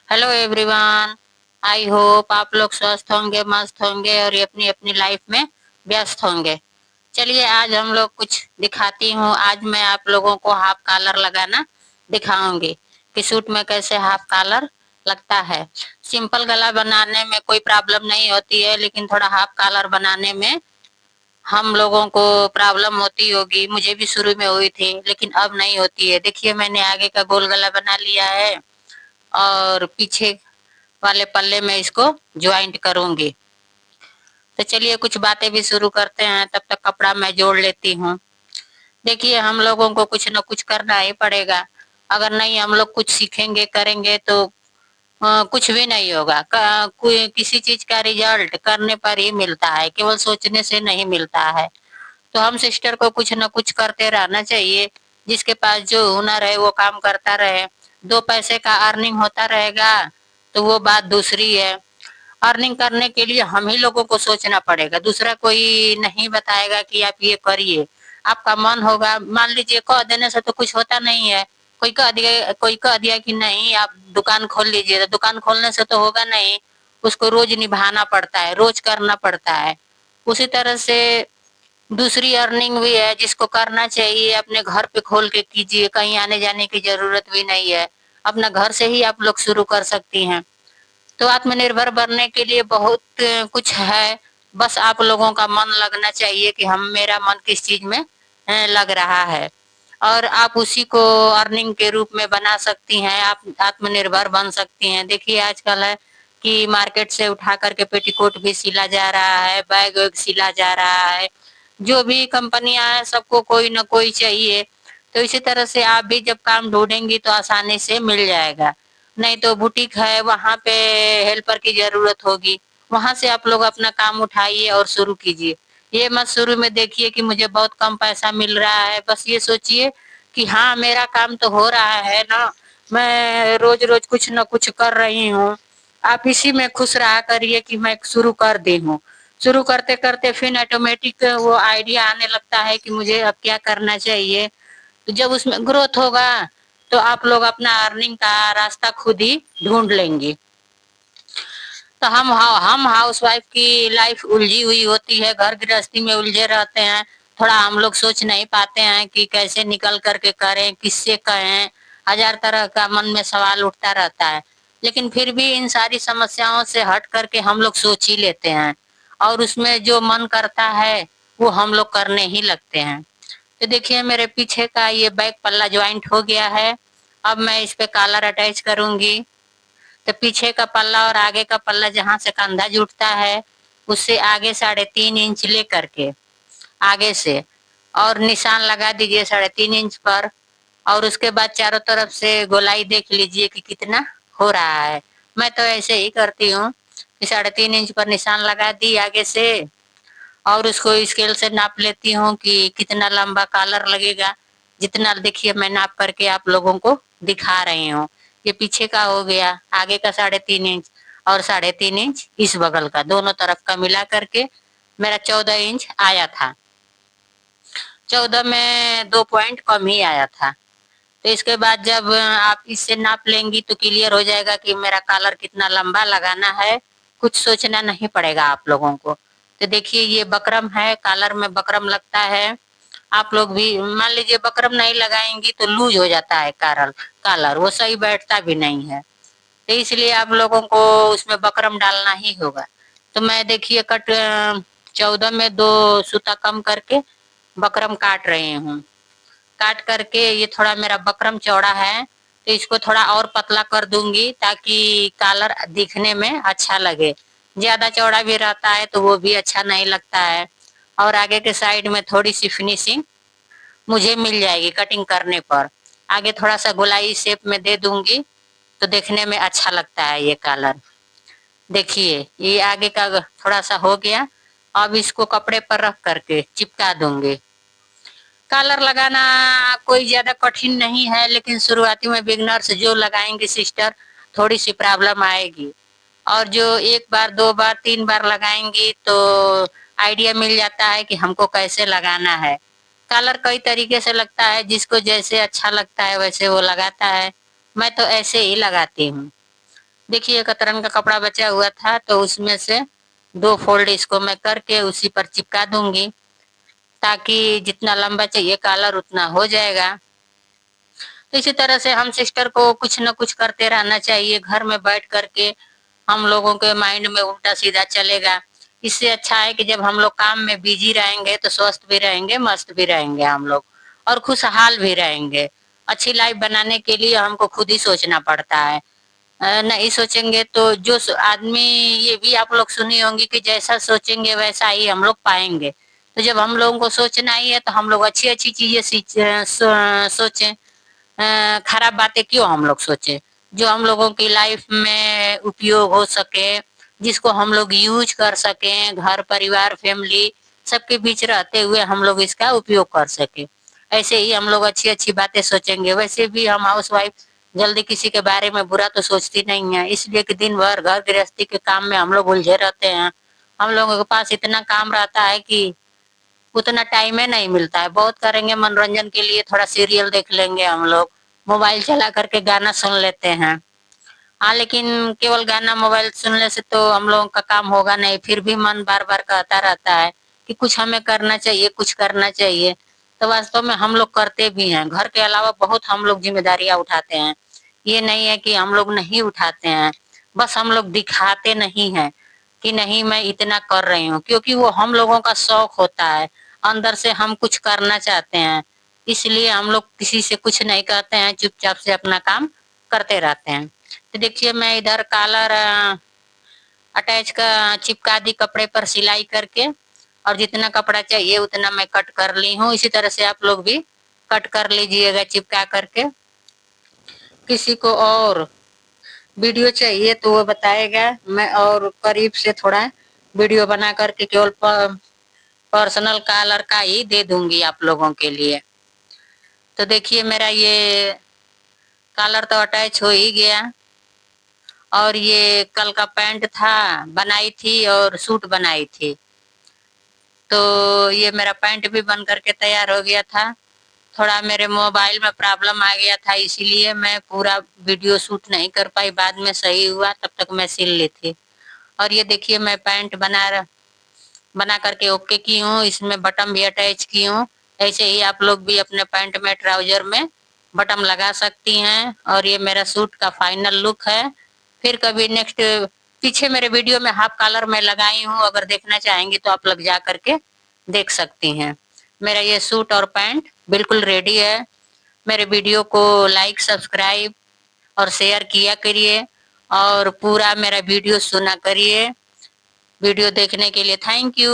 Hello everyone. I hope आप लोग स्वस्थ होंगे, मस्त होंगे और ये अपनी अपनी लाइफ में व्यस्त होंगे। चलिए आज हम लोग कुछ दिखाती हूँ। आज मैं आप लोगों को हाफ कॉलर लगाना दिखाऊंगी कि सूट में कैसे हाफ कॉलर लगता है। सिंपल गला बनाने में कोई प्रॉब्लम नहीं होती है, लेकिन थोड़ा हाफ कॉलर बनाने में हम लोगों को प्रॉब्लम होती होगी। मुझे भी शुरू में हुई थी, लेकिन अब नहीं होती है। देखिए मैंने आगे का गोल गला बना लिया है और पीछे वाले पल्ले में इसको ज्वाइंट करूंगी। तो चलिए कुछ बातें भी शुरू करते हैं, तब तक कपड़ा मैं जोड़ लेती हूँ। देखिए हम लोगों को कुछ न कुछ करना ही पड़ेगा। अगर नहीं हम लोग कुछ सीखेंगे करेंगे तो कुछ भी नहीं होगा। कोई किसी चीज का रिजल्ट करने पर ही मिलता है, केवल सोचने से नहीं मिलता है। तो हम सिस्टर को कुछ न कुछ करते रहना चाहिए। जिसके पास जो हुनर है वो काम करता रहे। दो पैसे का अर्निंग होता रहेगा तो वो बात दूसरी है। अर्निंग करने के लिए हम ही लोगों को सोचना पड़ेगा, दूसरा कोई नहीं बताएगा कि आप ये करिए। आपका मन होगा, मान लीजिए कह देने से तो कुछ होता नहीं है। कोई कह दिया कि नहीं आप दुकान खोल लीजिए, तो दुकान खोलने से तो होगा नहीं। उसको रोज निभाना पड़ता है, रोज करना पड़ता है। उसी तरह से दूसरी अर्निंग भी है जिसको करना चाहिए। अपने घर पे खोल के कीजिए, कहीं आने जाने की जरूरत भी नहीं है। अपना घर से ही आप लोग शुरू कर सकती हैं। तो आत्मनिर्भर बनने के लिए बहुत कुछ है। बस आप लोगों का मन लगना चाहिए कि हम मेरा मन किस चीज में लग रहा है, और आप उसी को अर्निंग के रूप में बना सकती हैं। आप आत्मनिर्भर बन सकती हैं। देखिए आजकल है कि मार्केट से उठा करके पेटीकोट भी सिला जा रहा है, बैग वैग सिला जा रहा है। जो भी कंपनियां हैं सबको कोई ना कोई चाहिए। तो इसी तरह से आप भी जब काम ढूंढेंगी तो आसानी से मिल जाएगा। नहीं तो बुटीक है वहां पे हेल्पर की जरूरत होगी, वहां से आप लोग अपना काम उठाइए और शुरू कीजिए। ये मत शुरू में देखिए कि मुझे बहुत कम पैसा मिल रहा है, बस ये सोचिए कि हाँ मेरा काम तो हो रहा है ना, मैं रोज रोज कुछ न कुछ कर रही हूँ। आप इसी में खुश रहा करिए कि मैं शुरू कर दी हूँ। शुरू करते करते फिर ऑटोमेटिक वो आइडिया आने लगता है कि मुझे अब क्या करना चाहिए। तो जब उसमें ग्रोथ होगा तो आप लोग अपना अर्निंग का रास्ता खुद ही ढूंढ लेंगे। तो हम हाउस वाइफ की लाइफ उलझी हुई होती है, घर गृहस्थी में उलझे रहते हैं। थोड़ा हम लोग सोच नहीं पाते हैं कि कैसे निकल करके करें, किससे कहें। हजार तरह का मन में सवाल उठता रहता है, लेकिन फिर भी इन सारी समस्याओं से हट करके हम लोग सोच ही लेते हैं, और उसमें जो मन करता है वो हम लोग करने ही लगते हैं। तो देखिए मेरे पीछे का ये बैक पल्ला ज्वाइंट हो गया है। अब मैं इस पे कॉलर अटैच करूंगी। तो पीछे का पल्ला और आगे का पल्ला जहां से कंधा जुटता है उससे आगे 3.5 इंच ले करके आगे से और निशान लगा दीजिए 3.5 इंच पर। और उसके बाद चारों तरफ से गोलाई देख लीजिए कि कितना हो रहा है। मैं तो ऐसे ही करती हूँ कि 3.5 इंच पर निशान लगा दी आगे से, और उसको स्केल से नाप लेती हूँ कि कितना लंबा कॉलर लगेगा। जितना देखिए मैं नाप करके आप लोगों को दिखा रही हूँ। ये पीछे का हो गया, आगे का 3.5 इंच और 3.5 इंच इस बगल का, दोनों तरफ का मिला करके मेरा 14 इंच आया था। 14 में 2 पॉइंट कम ही आया था। तो इसके बाद जब आप इससे नाप लेंगी तो क्लियर हो जाएगा कि मेरा कॉलर कितना लंबा लगाना है। कुछ सोचना नहीं पड़ेगा आप लोगों को। तो देखिए ये बकरम है, कॉलर में बकरम लगता है। आप लोग भी मान लीजिए बकरम नहीं लगाएंगी तो लूज हो जाता है कॉलर, कॉलर वो सही बैठता भी नहीं है। तो इसलिए आप लोगों को उसमें बकरम डालना ही होगा। तो मैं देखिए 14 में 2 सूता कम करके बकरम काट रही हूँ। काट करके ये थोड़ा मेरा बकरम चौड़ा है तो इसको थोड़ा और पतला कर दूंगी ताकि कॉलर दिखने में अच्छा लगे। ज्यादा चौड़ा भी रहता है तो वो भी अच्छा नहीं लगता है। और आगे के साइड में थोड़ी सी फिनिशिंग मुझे मिल जाएगी कटिंग करने पर। आगे थोड़ा सा गोलाई शेप में दे दूंगी तो देखने में अच्छा लगता है ये कॉलर। देखिए ये आगे का थोड़ा सा हो गया। अब इसको कपड़े पर रख करके चिपका दूंगी। कॉलर लगाना कोई ज्यादा कठिन नहीं है, लेकिन शुरुआती में बिगनर्स जो लगाएंगे सिस्टर थोड़ी सी प्रॉब्लम आएगी। और जो एक बार 2 बार 3 बार लगाएंगी तो आइडिया मिल जाता है कि हमको कैसे लगाना है। कॉलर कई तरीके से लगता है, जिसको जैसे अच्छा लगता है वैसे वो लगाता है। मैं तो ऐसे ही लगाती हूँ। देखिए कतरन का कपड़ा बचा हुआ था तो उसमें से 2 फोल्ड इसको मैं करके उसी पर चिपका दूंगी, ताकि जितना लंबा चाहिए कॉलर उतना हो जाएगा। तो इसी तरह से हम सिस्टर को कुछ न कुछ करते रहना चाहिए। घर में बैठ करके हम लोगों के माइंड में उल्टा सीधा चलेगा। इससे अच्छा है कि जब हम लोग काम में बिजी रहेंगे तो स्वस्थ भी रहेंगे, मस्त भी रहेंगे हम लोग, और खुशहाल भी रहेंगे। अच्छी लाइफ बनाने के लिए हमको खुद ही सोचना पड़ता है। नहीं सोचेंगे तो आदमी, ये भी आप लोग सुनी होंगी कि जैसा सोचेंगे वैसा ही हम लोग पाएंगे। तो जब हम लोगों को सोचना ही है तो हम लोग अच्छी अच्छी चीजें सोचें। खराब बातें क्यों हम लोग सोचे, जो हम लोगों की लाइफ में उपयोग हो सके, जिसको हम लोग यूज कर सकें, घर परिवार फैमिली सबके बीच रहते हुए हम लोग इसका उपयोग कर सके। ऐसे ही हम लोग अच्छी अच्छी बातें सोचेंगे। वैसे भी हम हाउस वाइफ जल्दी किसी के बारे में बुरा तो सोचती नहीं है, इसलिए कि दिन भर घर गृहस्थी के काम में हम लोग उलझे रहते हैं। हम लोगों के पास इतना काम रहता है कि उतना टाइम ही नहीं मिलता है। बहुत करेंगे मनोरंजन के लिए, थोड़ा सीरियल देख लेंगे हम लोग, मोबाइल चला करके गाना सुन लेते हैं। हाँ, लेकिन केवल गाना मोबाइल सुनने से तो हम लोगों का काम होगा नहीं। फिर भी मन बार बार कहता रहता है कि कुछ हमें करना चाहिए, कुछ करना चाहिए। तो वास्तव में हम लोग करते भी हैं। घर के अलावा बहुत हम लोग जिम्मेदारियां उठाते हैं। ये नहीं है कि हम लोग नहीं उठाते हैं, बस हम लोग दिखाते नहीं हैं कि नहीं मैं इतना कर रही हूँ, क्योंकि वो हम लोगों का शौक होता है। अंदर से हम कुछ करना चाहते हैं, इसलिए हम लोग किसी से कुछ नहीं कहते हैं, चुपचाप से अपना काम करते रहते हैं। तो देखिए मैं इधर कॉलर अटैच का चिपका दी कपड़े पर सिलाई करके, और जितना कपड़ा चाहिए उतना मैं कट कर ली हूँ। इसी तरह से आप लोग भी कट कर लीजिएगा चिपका करके। किसी को और वीडियो चाहिए तो वो बताएगा, मैं और करीब से थोड़ा वीडियो बना करके केवल पर्सनल कॉलर का ही दे दूंगी आप लोगों के लिए। तो देखिए मेरा ये कॉलर तो अटैच हो ही गया, और ये कल का पैंट था, बनाई थी और सूट बनाई थी। तो ये मेरा पैंट भी बन करके तैयार हो गया था। थोड़ा मेरे मोबाइल में प्रॉब्लम आ गया था, इसीलिए मैं पूरा वीडियो शूट नहीं कर पाई। बाद में सही हुआ, तब तक मैं सिल ली थी। और ये देखिए मैं पैंट बना करके ओके की हूँ, इसमें बटन भी अटैच की हूँ। ऐसे ही आप लोग भी अपने पैंट में, ट्राउजर में बटन लगा सकती हैं। और ये मेरा सूट का फाइनल लुक है। फिर कभी नेक्स्ट, पीछे मेरे वीडियो में हाफ कॉलर में लगाई हूँ, अगर देखना चाहेंगी तो आप लोग जा करके देख सकती हैं। मेरा ये सूट और पैंट बिल्कुल रेडी है। मेरे वीडियो को लाइक, सब्सक्राइब और शेयर किया करिए, और पूरा मेरा वीडियो सुना करिए। वीडियो देखने के लिए थैंक यू।